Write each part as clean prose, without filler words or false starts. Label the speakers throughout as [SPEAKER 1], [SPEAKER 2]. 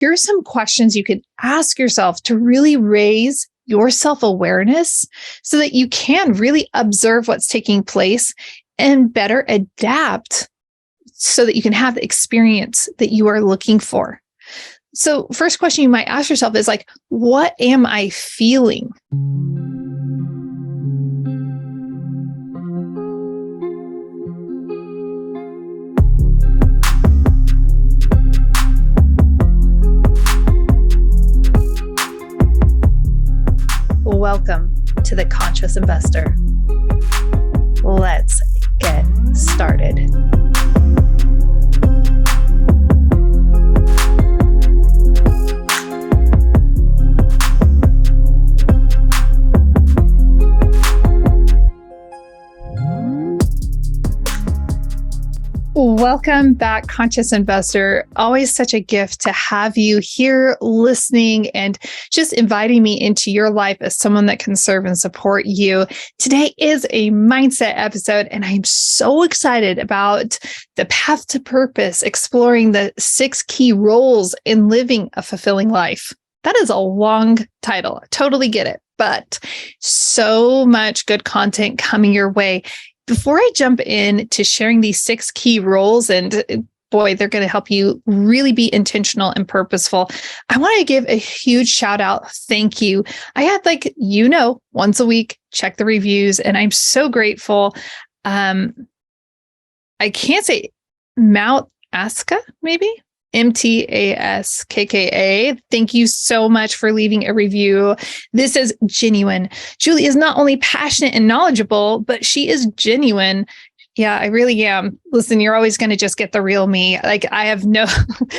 [SPEAKER 1] here are some questions you could ask yourself to really raise your self-awareness so that you can really observe what's taking place and better adapt so that you can have the experience that you are looking for. So first question you might ask yourself is like, what am I feeling? Welcome to the Conscious Investor. Let's get started. Welcome back, Conscious Investor. Always such a gift to have you here listening and just inviting me into your life as someone that can serve and support you. Today is a mindset episode, and I'm so excited about the path to purpose, exploring the 6 key roles in living a fulfilling life. That is a long title. I totally get it, but so much good content coming your way. Before I jump into sharing these 6 key roles, and boy, they're going to help you really be intentional and purposeful, I want to give a huge shout out. Thank you. I had once a week, check the reviews, and I'm so grateful. I can't say Mount Aska, maybe? MTASKKA. Thank you so much for leaving a review. This is genuine. Julie is not only passionate and knowledgeable, but she is genuine. Yeah, I really am. Listen, you're always going to just get the real me. Like, I have no,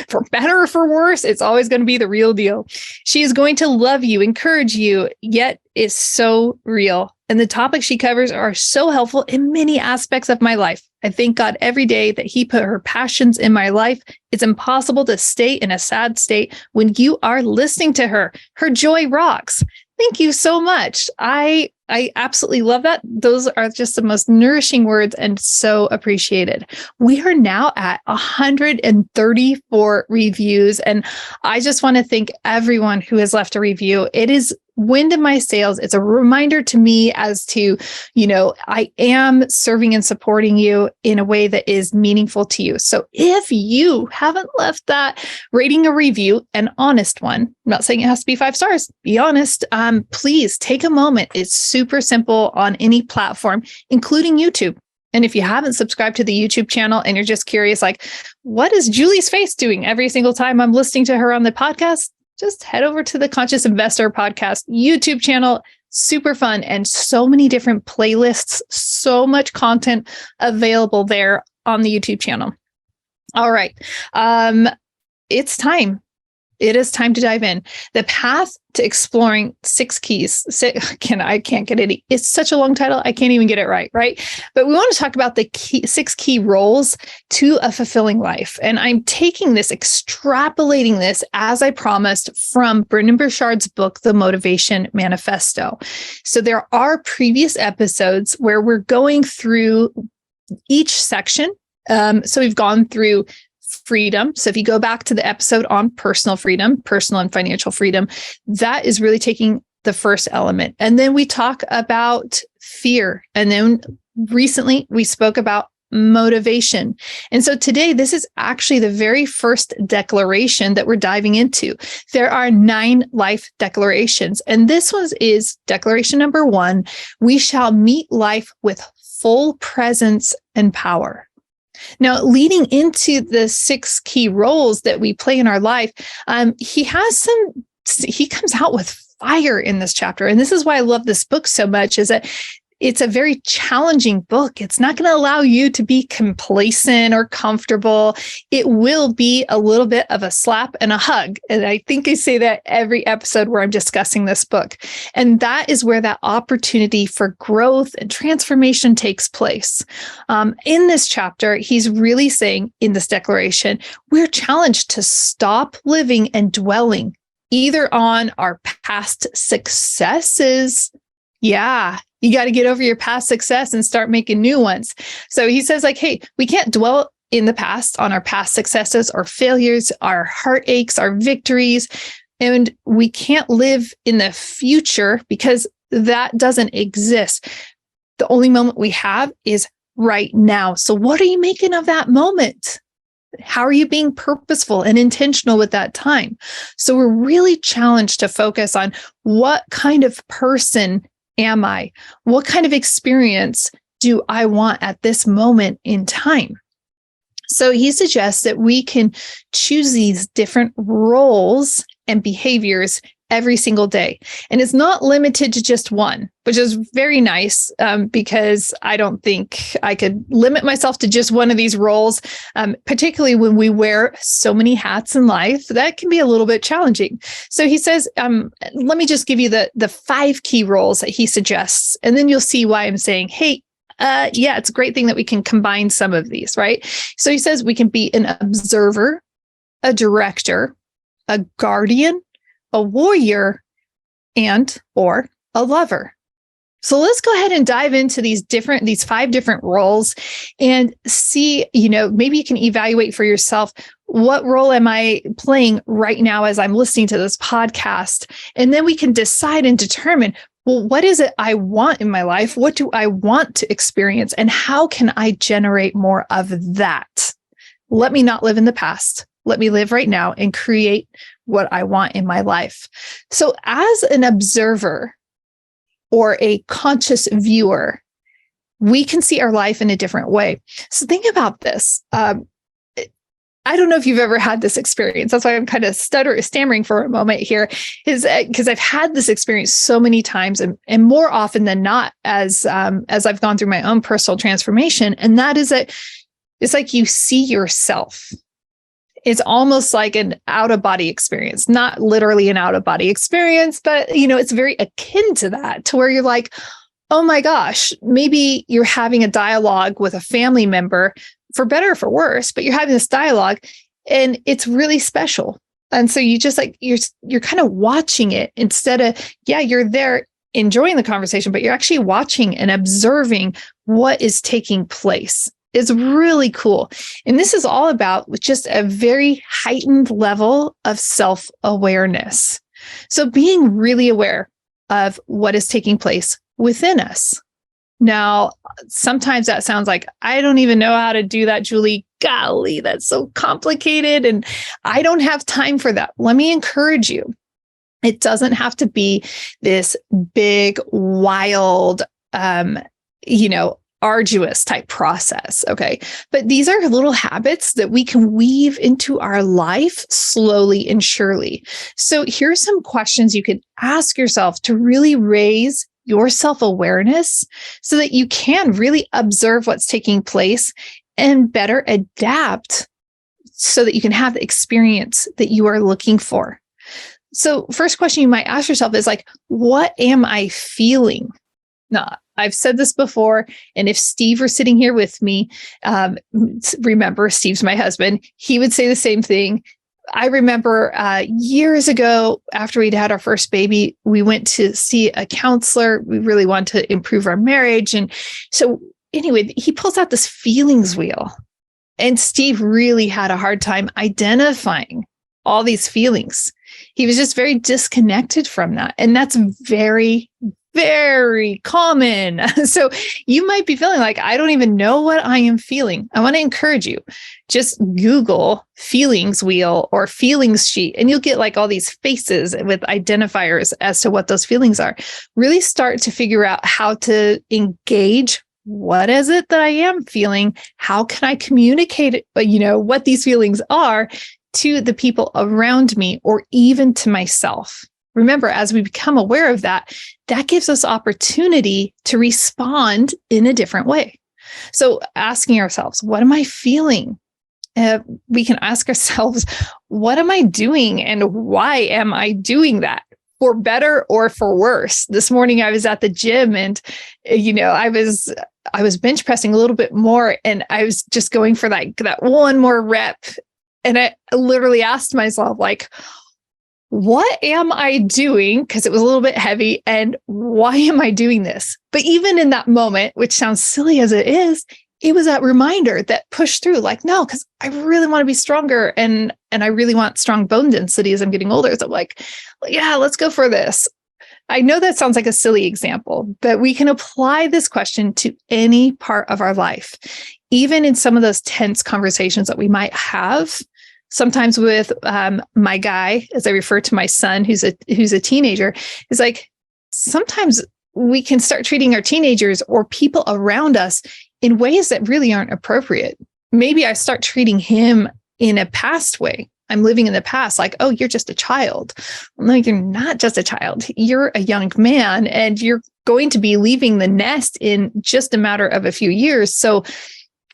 [SPEAKER 1] for better or for worse, it's always going to be the real deal. She is going to love you, encourage you, yet is so real. And the topics she covers are so helpful in many aspects of my life. I thank God every day that He put her passions in my life. It's impossible to stay in a sad state when you are listening to her. Her joy rocks. Thank you so much. I absolutely love that. Those are just the most nourishing words and so appreciated. We are now at 134 reviews, and I just want to thank everyone who has left a review. It is wind in my sails. It's a reminder to me as to, I am serving and supporting you in a way that is meaningful to you. So if you haven't left that rating a review, an honest one, I'm not saying it has to be 5 stars, be honest. Please take a moment. It's super simple on any platform, including YouTube. And if you haven't subscribed to the YouTube channel and you're just curious, like, what is Julie's face doing every single time I'm listening to her on the podcast? Just head over to the Conscious Investor Podcast YouTube channel. Super fun and so many different playlists, so much content available there on the YouTube channel. All right. It's time. It is time to dive in. The path to exploring 6 keys. I can't get it. It's such a long title. I can't even get it right? But we want to talk about the 6 key roles to a fulfilling life. And I'm taking this, extrapolating this, as I promised, from Brendon Burchard's book, The Motivation Manifesto. So there are previous episodes where we're going through each section. So we've gone through freedom. So if you go back to the episode on personal freedom, personal and financial freedom, that is really taking the first element. And then we talk about fear. And then recently we spoke about motivation. And so today, this is actually the very first declaration that we're diving into. There are 9 life declarations. And this one is declaration number 1. We shall meet life with full presence and power. Now, leading into the 6 key roles that we play in our life, he comes out with fire in this chapter. And this is why I love this book so much, is that it's a very challenging book. It's not going to allow you to be complacent or comfortable. It will be a little bit of a slap and a hug. And I think I say that every episode where I'm discussing this book. And that is where that opportunity for growth and transformation takes place. In this chapter, he's really saying in this declaration, we're challenged to stop living and dwelling either on our past successes. Yeah, you got to get over your past success and start making new ones. So he says, like, hey, we can't dwell in the past, on our past successes or failures, our heartaches, our victories. And we can't live in the future because that doesn't exist. The only moment we have is right now. So what are you making of that moment? How are you being purposeful and intentional with that time? So we're really challenged to focus on what kind of person am I? What kind of experience do I want at this moment in time? So he suggests that we can choose these different roles and behaviors every single day. And it's not limited to just one, which is very nice because I don't think I could limit myself to just one of these roles, particularly when we wear so many hats in life. That can be a little bit challenging. So he says, let me just give you the 5 key roles that he suggests, and then you'll see why I'm saying, hey, yeah, it's a great thing that we can combine some of these, right? So he says we can be an observer, a director, a guardian, a warrior, and or a lover. So let's go ahead and dive into these 5 different roles and see, maybe you can evaluate for yourself, what role am I playing right now as I'm listening to this podcast? And then we can decide and determine, well, what is it I want in my life? What do I want to experience? And how can I generate more of that? Let me not live in the past. Let me live right now and create what I want in my life. So as an observer or a conscious viewer, we can see our life in a different way. So think about this. I don't know if you've ever had this experience. That's why I'm kind of stammering for a moment here, is because I've had this experience so many times and more often than not as I've gone through my own personal transformation. And that is that it's like you see yourself. It's almost like an out-of-body experience, not literally an out-of-body experience, but it's very akin to that, to where you're like, oh my gosh, maybe you're having a dialogue with a family member, for better or for worse, but you're having this dialogue and it's really special. And so you just you're kind of watching it instead of, you're there enjoying the conversation, but you're actually watching and observing what is taking place. It's really cool. And this is all about just a very heightened level of self-awareness. So being really aware of what is taking place within us. Now, sometimes that sounds like, I don't even know how to do that, Julie. Golly, that's so complicated. And I don't have time for that. Let me encourage you. It doesn't have to be this big, wild, arduous type process. Okay. But these are little habits that we can weave into our life slowly and surely. So here's some questions you could ask yourself to really raise your self-awareness so that you can really observe what's taking place and better adapt so that you can have the experience that you are looking for. So first question you might ask yourself is what am I feeling? Now, I've said this before, and if Steve were sitting here with me, remember, Steve's my husband, he would say the same thing. I remember years ago, after we'd had our first baby, we went to see a counselor. We really wanted to improve our marriage. And so anyway, he pulls out this feelings wheel. And Steve really had a hard time identifying all these feelings. He was just very disconnected from that. And that's very, very common. So you might be feeling like, I don't even know what I am feeling. I want to encourage you. Just Google feelings wheel or feelings sheet, and you'll get all these faces with identifiers as to what those feelings are. Really start to figure out how to engage. What is it that I am feeling? How can I communicate, what these feelings are to the people around me or even to myself? Remember, as we become aware of that, that gives us opportunity to respond in a different way. So asking ourselves, what am I feeling? We can ask ourselves, what am I doing and why am I doing that? For better or for worse. This morning I was at the gym and, I was bench pressing a little bit more and I was just going for that one more rep. And I literally asked myself, what am I doing? Because it was a little bit heavy. And why am I doing this? But even in that moment, which sounds silly as it is, it was that reminder that pushed through, like, no, because I really want to be stronger and I really want strong bone density as I'm getting older. So I'm like, yeah, let's go for this. I know that sounds like a silly example, but we can apply this question to any part of our life, even in some of those tense conversations that we might have. Sometimes with my guy, as I refer to my son, who's a teenager, is like, sometimes we can start treating our teenagers or people around us in ways that really aren't appropriate. Maybe I start treating him in a past way. I'm living in the past, like, oh, you're just a child. Well, no, you're not just a child. You're a young man and you're going to be leaving the nest in just a matter of a few years. So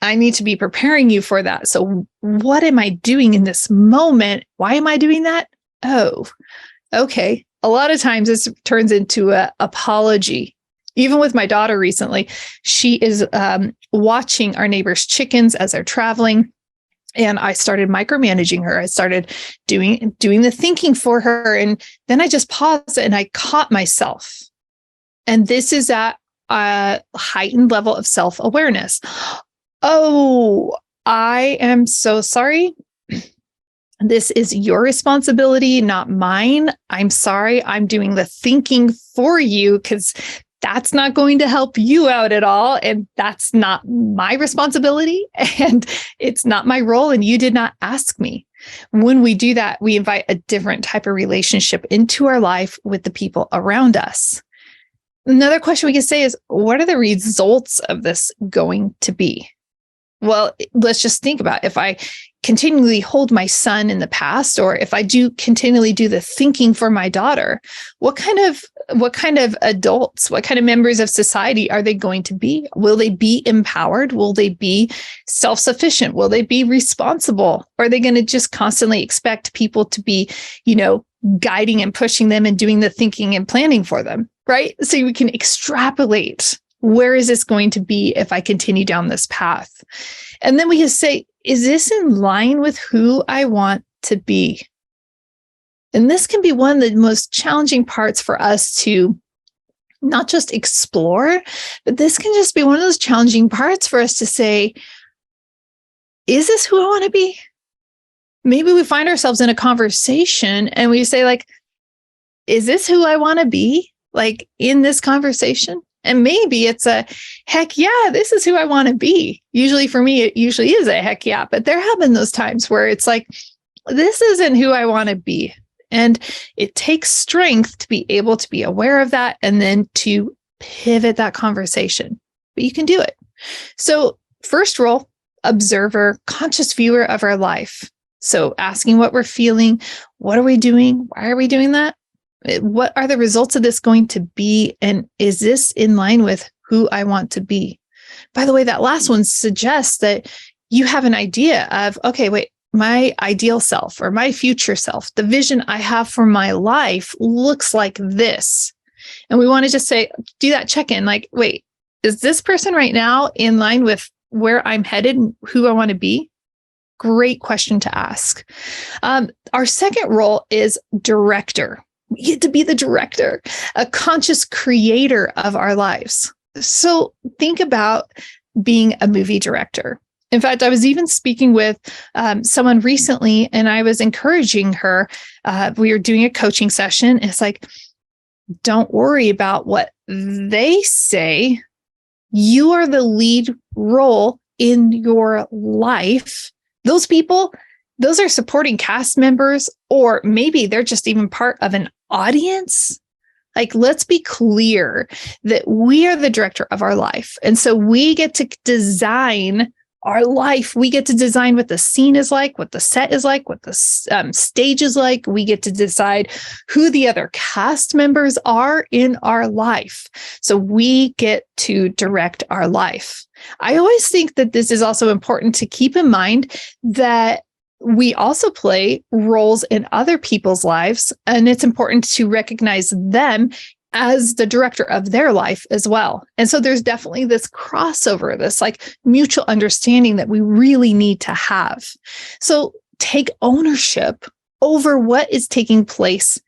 [SPEAKER 1] I need to be preparing you for that. So what am I doing in this moment? Why am I doing that? Oh, okay. A lot of times this turns into an apology. Even with my daughter recently, she is watching our neighbors' chickens as they're traveling. And I started micromanaging her. I started doing the thinking for her. And then I just paused and I caught myself. And this is at a heightened level of self-awareness. Oh, I am so sorry. This is your responsibility, not mine. I'm sorry. I'm doing the thinking for you because that's not going to help you out at all. And that's not my responsibility. And it's not my role. And you did not ask me. When we do that, we invite a different type of relationship into our life with the people around us. Another question we can say is, what are the results of this going to be? Well, let's just think about if I continually hold my son in the past, or if I do continually do the thinking for my daughter, what kind of adults, what kind of members of society are they going to be? Will they be empowered? Will they be self-sufficient? Will they be responsible? Or are they going to just constantly expect people to be, guiding and pushing them and doing the thinking and planning for them, right? So we can extrapolate. Where is this going to be if I continue down this path? And then we can say, is this in line with who I want to be? And this can be one of the most challenging parts for us to not just explore, but this can just be one of those challenging parts for us to say, is this who I want to be? Maybe we find ourselves in a conversation and we say, like, is this who I want to be? Like, in this conversation? And maybe it's a heck yeah, this is who I want to be. Usually for me, it usually is a heck yeah. But there have been those times where it's like, this isn't who I want to be. And it takes strength to be able to be aware of that and then to pivot that conversation. But you can do it. So first role, observer, conscious viewer of our life. So asking what we're feeling, what are we doing? Why are we doing that? What are the results of this going to be? And is this in line with who I want to be? By the way, that last one suggests that you have an idea of, okay, wait, my ideal self or my future self, the vision I have for my life looks like this. And we want to just say, do that check-in, like, wait, is this person right now in line with where I'm headed and who I want to be? Great question to ask. Our second role is director. We get to be the director, a conscious creator of our lives. So think about being a movie director. In fact, I was even speaking with someone recently, and I was encouraging her. We were doing a coaching session. And it's like, don't worry about what they say. You are the lead role in your life. Those people, those are supporting cast members, or maybe they're just even part of an audience. Like, let's be clear that we are the director of our life. And so we get to design our life. We get to design what the scene is like, what the set is like, what the stage is like. We get to decide who the other cast members are in our life. So we get to direct our life. I always think that this is also important to keep in mind that we also play roles in other people's lives, and it's important to recognize them as the director of their life as well. And so there's definitely this crossover, this like mutual understanding that we really need to have. So take ownership over what is taking place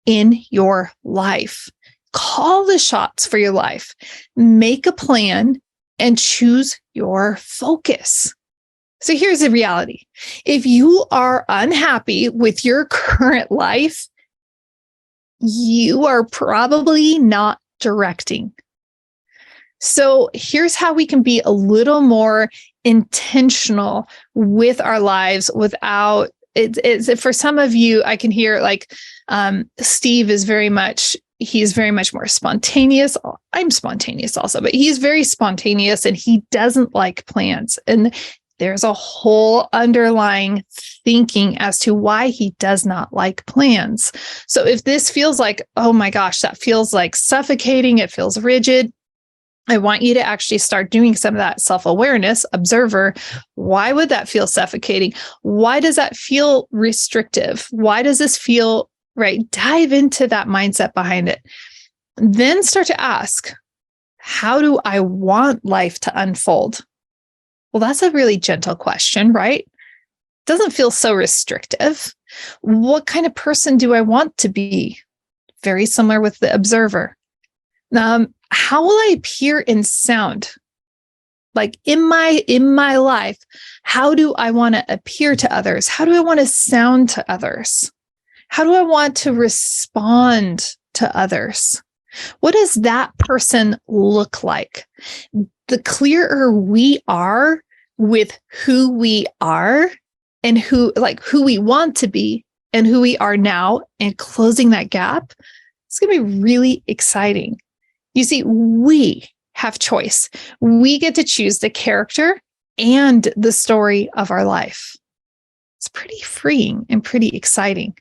[SPEAKER 1] in your life. Call the shots for your life. Make a plan and choose your focus. So here's the reality. If you are unhappy with your current life, you are probably not directing. So here's how we can be a little more intentional with our lives without it's for some of you, I can hear like Steve is he's very much more spontaneous. I'm spontaneous also, but he's very spontaneous and he doesn't like plans. And there's a whole underlying thinking as to why he does not like plans. So if this feels like, oh my gosh, that feels like suffocating, it feels rigid, I want you to actually start doing some of that self-awareness, observer. Why would that feel suffocating? Why does that feel restrictive? Why does this feel right? Dive into that mindset behind it. Then start to ask, how do I want life to unfold? Well, that's a really gentle question, right? Doesn't feel so restrictive. What kind of person do I want to be? Very similar with the observer. How will I appear and sound? Like in my life, how do I want to appear to others? How do I want to sound to others? How do I want to respond to others? What does that person look like? The clearer we are with who we are and who we want to be and who we are now and closing that gap, it's going to be really exciting. You see, we have choice. We get to choose the character and the story of our life. It's pretty freeing and pretty exciting.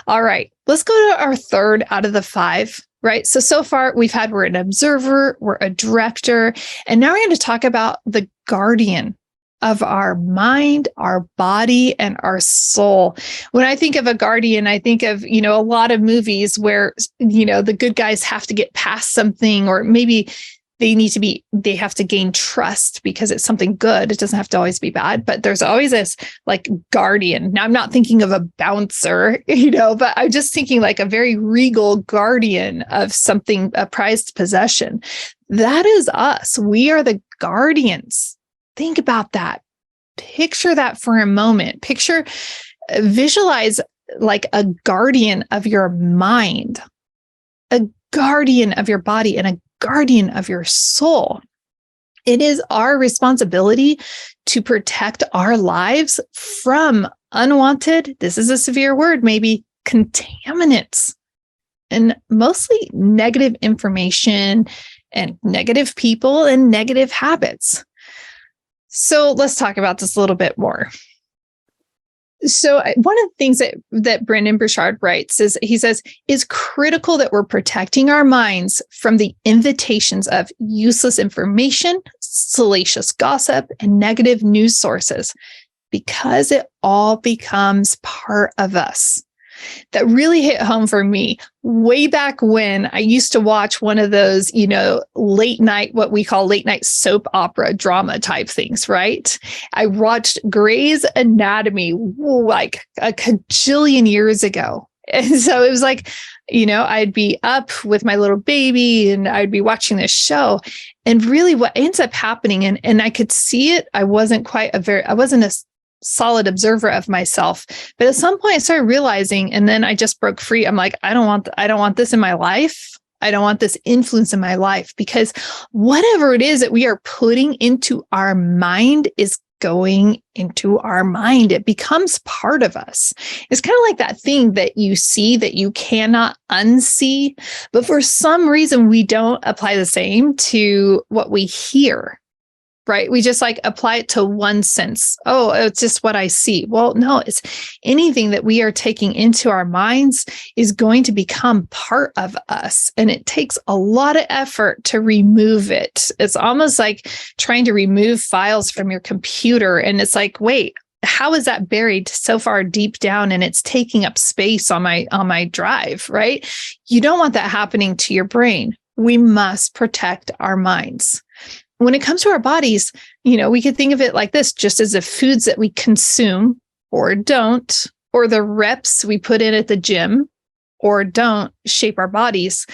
[SPEAKER 1] All right, let's go to our third out of the 5, right? So far we're an observer, we're a director, and now we're going to talk about the guardian of our mind, our body, and our soul. When I think of a guardian, I think of, a lot of movies where, the good guys have to get past something, or maybe they have to gain trust because it's something good. It doesn't have to always be bad, but there's always this like guardian. Now I'm not thinking of a bouncer, but I'm just thinking like a very regal guardian of something, a prized possession. That is us. We are the guardians. Think about that. Picture that for a moment. Visualize like a guardian of your mind, a guardian of your body, and a guardian of your soul. It is our responsibility to protect our lives from unwanted, this is a severe word, maybe contaminants, and mostly negative information and negative people and negative habits. So let's talk about this a little bit more. So one of the things that Brendon Burchard writes is, he says, is critical that we're protecting our minds from the invitations of useless information, salacious gossip, and negative news sources, because it all becomes part of us. That really hit home for me way back when I used to watch one of those, late night, what we call late night soap opera drama type things, right? I watched Grey's Anatomy like a cajillion years ago. And so it was like, I'd be up with my little baby and I'd be watching this show. And really what ends up happening, and I could see it, I wasn't a solid observer of myself. But at some point I started realizing, and then I just broke free. I'm like, I don't want this in my life. I don't want this influence in my life, because whatever it is that we are putting into our mind is going into our mind. It becomes part of us. It's kind of like that thing that you see that you cannot unsee, but for some reason we don't apply the same to what we hear. Right? We just like apply it to one sense. Oh, it's just what I see. Well, no, it's anything that we are taking into our minds is going to become part of us. And it takes a lot of effort to remove it. It's almost like trying to remove files from your computer. And it's like, wait, how is that buried so far deep down and it's taking up space on my drive, right? You don't want that happening to your brain. We must protect our minds. When it comes to our bodies, we could think of it like this, just as the foods that we consume or don't, or the reps we put in at the gym or don't shape our bodies.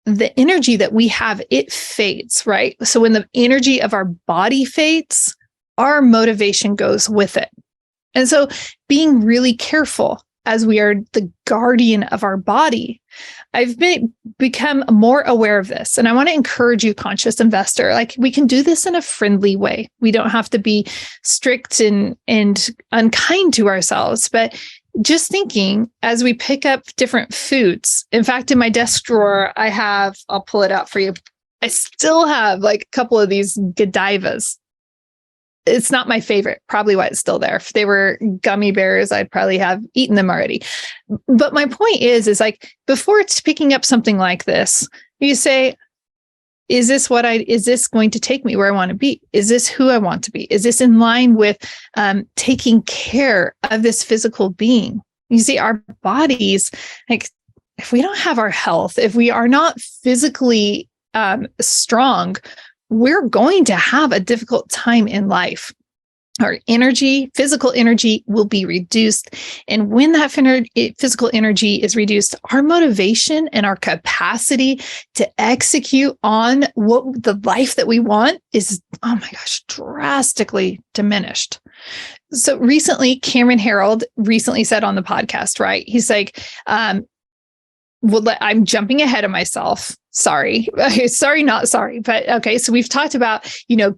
[SPEAKER 1] the energy that we have, it fades, right? So when the energy of our body fades, our motivation goes with it. And so being really careful as we are the guardian of our body, I've become more aware of this. And I want to encourage you, conscious investor, like we can do this in a friendly way. We don't have to be strict and unkind to ourselves, but just thinking as we pick up different foods. In fact, in my desk drawer, I'll pull it out for you. I still have like a couple of these Godivas. It's not my favorite, probably why it's still there. If they were gummy bears, I'd probably have eaten them already. But my point is like, before it's picking up something like this, you say, is this going to take me where I want to be? Is this who I want to be? Is this in line with taking care of this physical being? You see, our bodies, like if we don't have our health, if we are not physically strong, we're going to have a difficult time in life. Our energy, physical energy will be reduced. And when that physical energy is reduced, our motivation and our capacity to execute on what the life that we want is, oh my gosh, drastically diminished. So recently, Cameron Herold recently said on the podcast, right? He's like, I'm jumping ahead of myself. Sorry, not sorry. But okay, so we've talked about,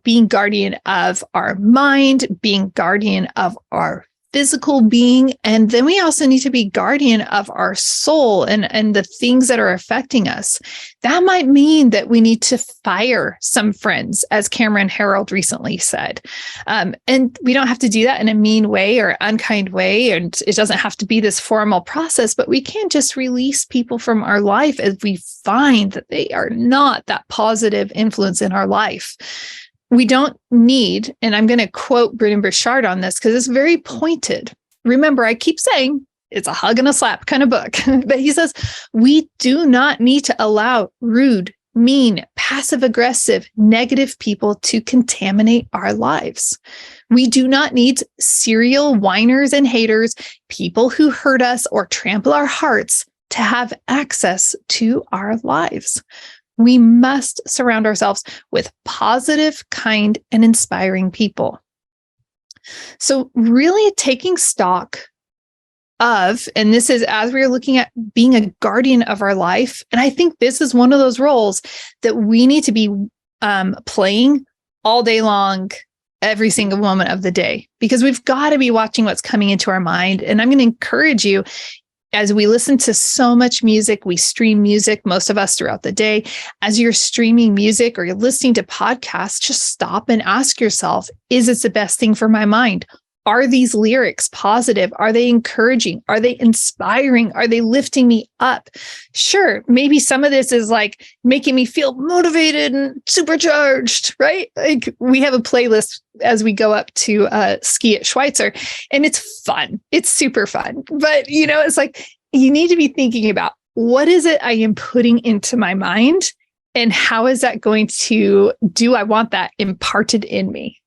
[SPEAKER 1] being guardian of our mind, being guardian of our physical being. And then we also need to be guardian of our soul and the things that are affecting us. That might mean that we need to fire some friends, as Cameron Herold recently said. And we don't have to do that in a mean way or unkind way. And it doesn't have to be this formal process, but we can just release people from our life as we find that they are not that positive influence in our life. We don't need, and I'm going to quote Brendon Burchard on this because it's very pointed. Remember, I keep saying it's a hug and a slap kind of book, but he says, we do not need to allow rude, mean, passive-aggressive, negative people to contaminate our lives. We do not need serial whiners and haters, people who hurt us or trample our hearts, to have access to our lives. We must surround ourselves with positive, kind, and inspiring people. So really taking stock of, and this is as we're looking at being a guardian of our life, and I think this is one of those roles that we need to be playing all day long, every single moment of the day, because we've got to be watching what's coming into our mind. And I'm going to encourage you, as we listen to so much music, we stream music, most of us throughout the day. As you're streaming music or you're listening to podcasts, just stop and ask yourself, is it the best thing for my mind? Are these lyrics positive? Are they encouraging? Are they inspiring? Are they lifting me up? Sure, maybe some of this is like making me feel motivated and supercharged, right? Like we have a playlist as we go up to ski at Schweitzer, and it's fun. It's super fun. But, it's like you need to be thinking about, what is it I am putting into my mind? And how is that going to I want that imparted in me?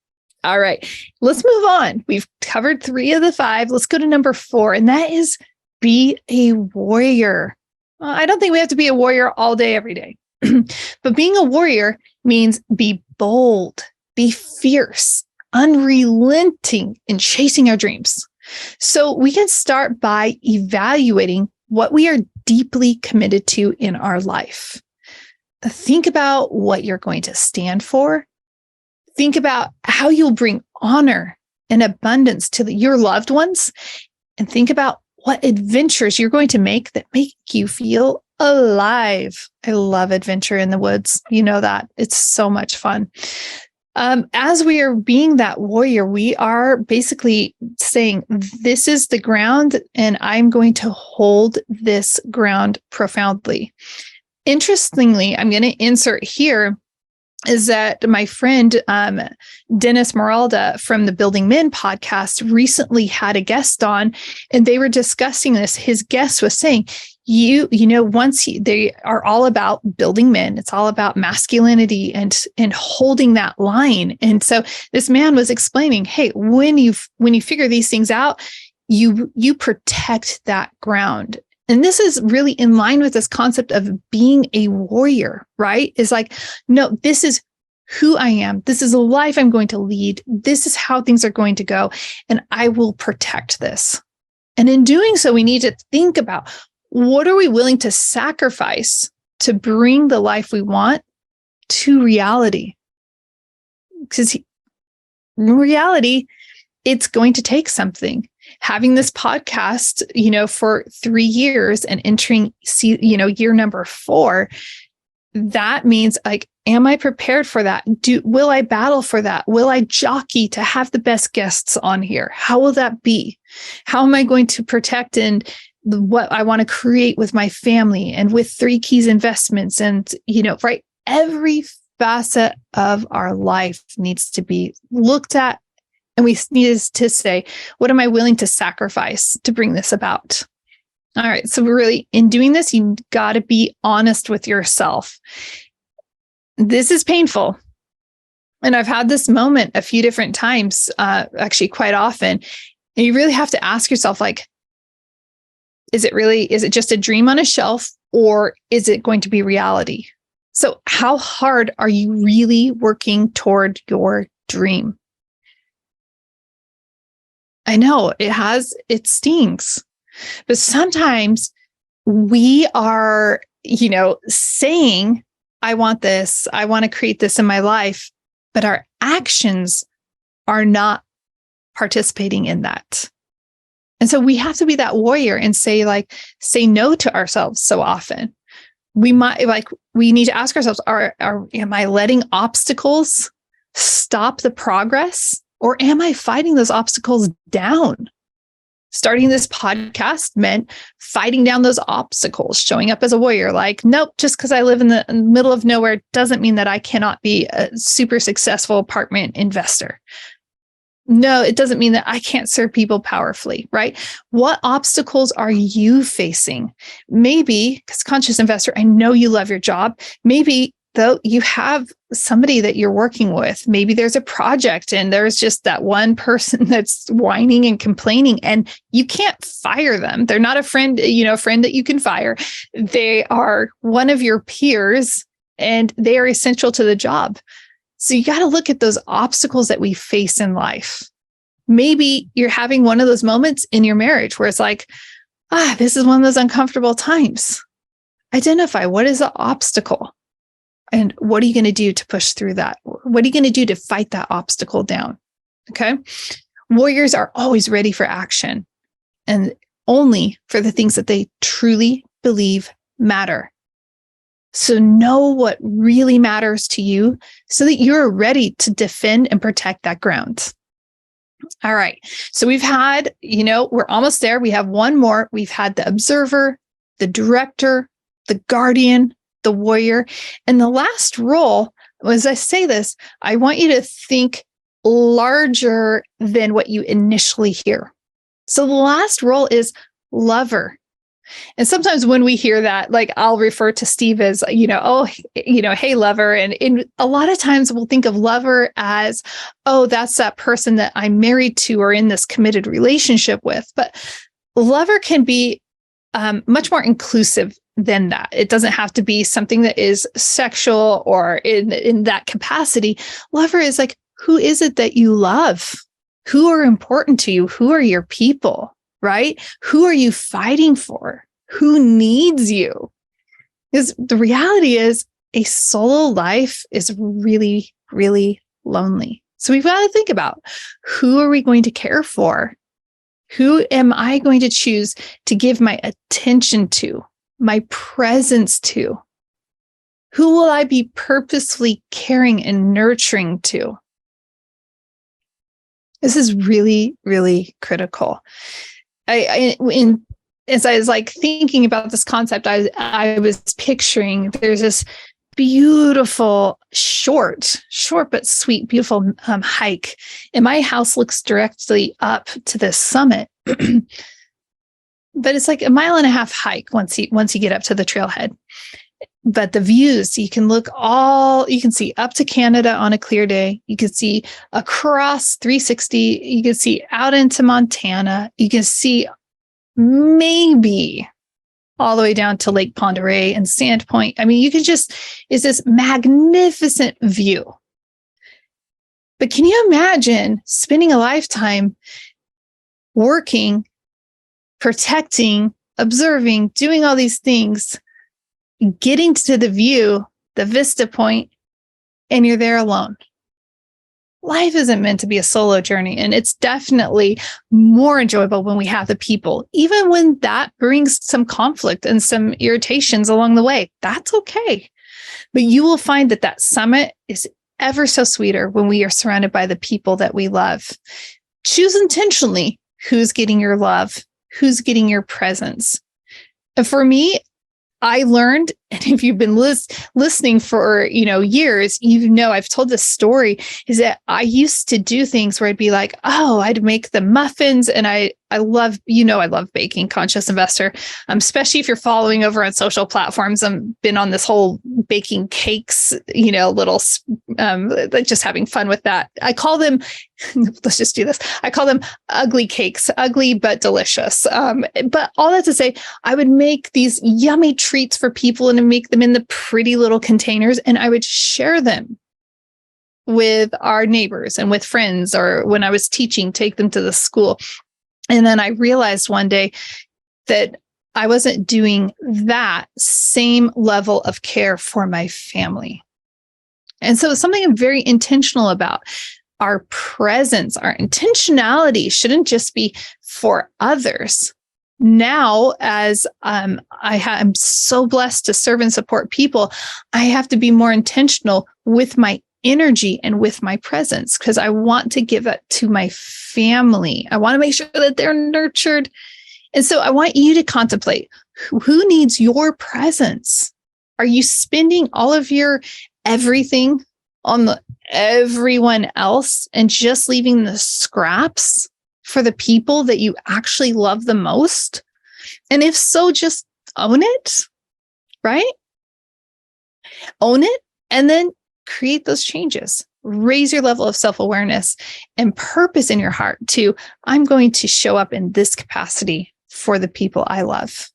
[SPEAKER 1] All right, let's move on. We've covered 3 of the 5. Let's go to number 4, and that is be a warrior. I don't think we have to be a warrior all day, every day. But being a warrior means be bold, be fierce, unrelenting in chasing our dreams. So we can start by evaluating what we are deeply committed to in our life. Think about what you're going to stand for. Think about how you'll bring honor and abundance to your loved ones, and think about what adventures you're going to make that make you feel alive. I love adventure in the woods. You know that. It's so much fun. As we are being that warrior, we are basically saying, this is the ground, and I'm going to hold this ground profoundly. Interestingly, I'm going to insert here is that my friend, Dennis Meralda from the Building Men podcast recently had a guest on, and they were discussing this. His guest was saying, they are all about building men. It's all about masculinity and holding that line. And so this man was explaining, hey, when you figure these things out, you protect that ground. And this is really in line with this concept of being a warrior, right? Is like, no, this is who I am. This is a life I'm going to lead. This is how things are going to go. And I will protect this. And in doing so, we need to think about, what are we willing to sacrifice to bring the life we want to reality? Because in reality, it's going to take something. Having this podcast, for 3 years and entering, year number 4, that means, like, am I prepared for that? Will I battle for that? Will I jockey to have the best guests on here? How will that be? How am I going to protect what I want to create with my family and with 3 Keys investments? And, right, every facet of our life needs to be looked at. And we need to say, what am I willing to sacrifice to bring this about? All right. So really, in doing this, you got to be honest with yourself. This is painful. And I've had this moment a few different times, actually quite often. And you really have to ask yourself, like, is it just a dream on a shelf, or is it going to be reality? So how hard are you really working toward your dream? I know it stings, but sometimes we are, saying, I want this, I want to create this in my life, but our actions are not participating in that. And so we have to be that warrior and say no to ourselves so often. We need to ask ourselves, am I letting obstacles stop the progress? Or am I fighting those obstacles down? Starting this podcast meant fighting down those obstacles, showing up as a warrior. Like, nope, just because I live in the middle of nowhere doesn't mean that I cannot be a super successful apartment investor. No, it doesn't mean that I can't serve people powerfully, right? What obstacles are you facing? Maybe, because conscious investor, I know you love your job. Maybe though you have somebody that you're working with, maybe there's a project and there's just that one person that's whining and complaining, and you can't fire them. They're not a friend, a friend that you can fire. They are one of your peers and they are essential to the job. So you got to look at those obstacles that we face in life. Maybe you're having one of those moments in your marriage where it's like, this is one of those uncomfortable times. Identify, what is the obstacle? And what are you going to do to push through that? What are you going to do to fight that obstacle down? Okay. Warriors are always ready for action, and only for the things that they truly believe matter. So know what really matters to you so that you're ready to defend and protect that ground. All right. So we've had, we're almost there. We have one more. We've had the observer, the director, the guardian, the warrior. And the last role, as I say this, I want you to think larger than what you initially hear. So the last role is lover. And sometimes when we hear that, like, I'll refer to Steve as, hey, lover. And a lot of times we'll think of lover as, that's that person that I'm married to or in this committed relationship with. But lover can be much more inclusive than that. It doesn't have to be something that is sexual or in that capacity. Lover is like, who is it that you love? Who are important to you? Who are your people, right? Who are you fighting for? Who needs you? Because the reality is, a solo life is really, really lonely. So we've got to think about, who are we going to care for? Who am I going to choose to give my attention to, my presence to? Who will I be purposefully caring and nurturing to? This is really, really critical. As I was thinking about this concept, I was picturing there's this beautiful, short but sweet, beautiful hike, and my house looks directly up to this summit. But it's like a 1.5 mile hike once you get up to the trailhead. But the views, you can see up to Canada on a clear day. You can see across 360. You can see out into Montana. You can see maybe all the way down to Lake Pend Oreille and Sandpoint. I mean, it's this magnificent view. But can you imagine spending a lifetime working, protecting, observing, doing all these things, getting to the view, the vista point, and you're there alone? Life isn't meant to be a solo journey, and it's definitely more enjoyable when we have the people, even when that brings some conflict and some irritations along the way. That's okay. But you will find that summit is ever so sweeter when we are surrounded by the people that we love. Choose intentionally who's getting your love, who's getting your presence. And for me, I learned, and if you've been listening for, years, I've told this story, is that I used to do things where I'd be like, I'd make the muffins, and I love baking, Conscious Investor, especially if you're following over on social platforms. I've been on this whole baking cakes, just having fun with that. I call them, let's just do this. I call them ugly cakes, ugly but delicious. But all that to say, I would make these yummy treats for people and make them in the pretty little containers, and I would share them with our neighbors and with friends, or when I was teaching, take them to the school. And then I realized one day that I wasn't doing that same level of care for my family. And so it's something I'm very intentional about. Our presence, our intentionality shouldn't just be for others. Now, as I'm so blessed to serve and support people, I have to be more intentional with my energy and with my presence, because I want to give that to my family. I want to make sure that they're nurtured. And so I want you to contemplate, who needs your presence? Are you spending all of your everything on everyone else and just leaving the scraps for the people that you actually love the most? And if so, just own it, right? Own it, and then create those changes. Raise your level of self-awareness and purpose in your heart to, I'm going to show up in this capacity for the people I love.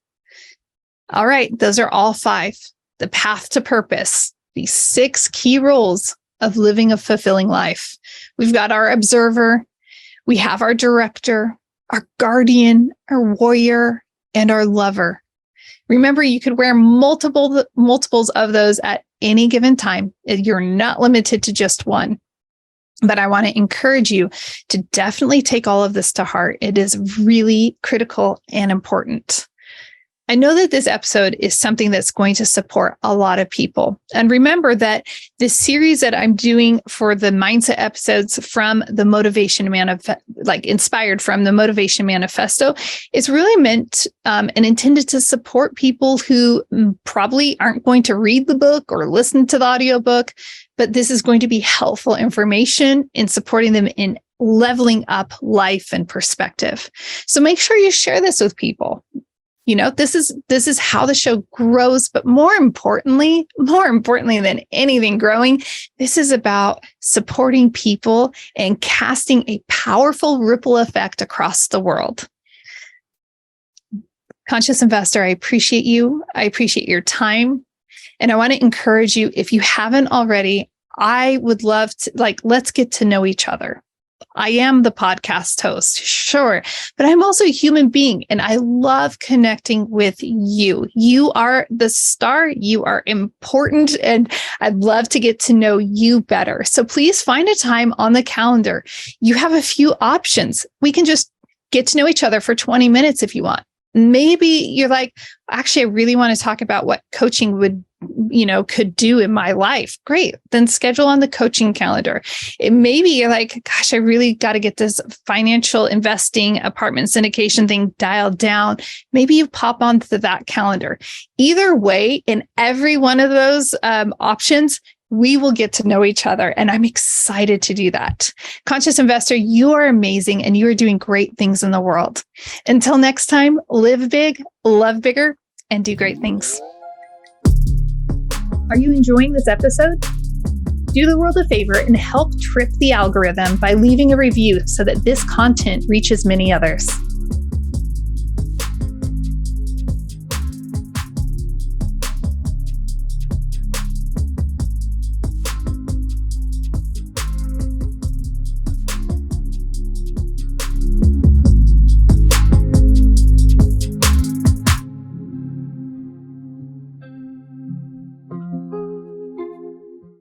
[SPEAKER 1] All right, those are all 5. The path to purpose, these 6 key rules of living a fulfilling life. We've got our observer, we have our director, our guardian, our warrior, and our lover. Remember, you could wear multiples of those at any given time. You're not limited to just one. But I want to encourage you to definitely take all of this to heart. It is really critical and important. I know that this episode is something that's going to support a lot of people. And remember that this series that I'm doing for the mindset episodes from the Motivation inspired from the Motivation Manifesto, is really meant and intended to support people who probably aren't going to read the book or listen to the audiobook, but this is going to be helpful information in supporting them in leveling up life and perspective. So make sure you share this with people. This is how the show grows, but more importantly than anything growing, this is about supporting people and casting a powerful ripple effect across the world. Conscious Investor, I appreciate you. I appreciate your time. And I want to encourage you, if you haven't already, I would love to, let's get to know each other. I am the podcast host, sure, but I'm also a human being, and I love connecting with you. You are the star. You are important, and I'd love to get to know you better. So please find a time on the calendar. You have a few options. We can just get to know each other for 20 minutes if you want. Maybe you're like, actually, I really want to talk about what coaching could do in my life. Great. Then schedule on the coaching calendar. Maybe you're like, gosh, I really got to get this financial investing apartment syndication thing dialed down. Maybe you pop onto that calendar. Either way, in every one of those options, we will get to know each other. And I'm excited to do that. Conscious Investor, you are amazing and you are doing great things in the world. Until next time, live big, love bigger, and do great things. Are you enjoying this episode? Do the world a favor and help trip the algorithm by leaving a review so that this content reaches many others.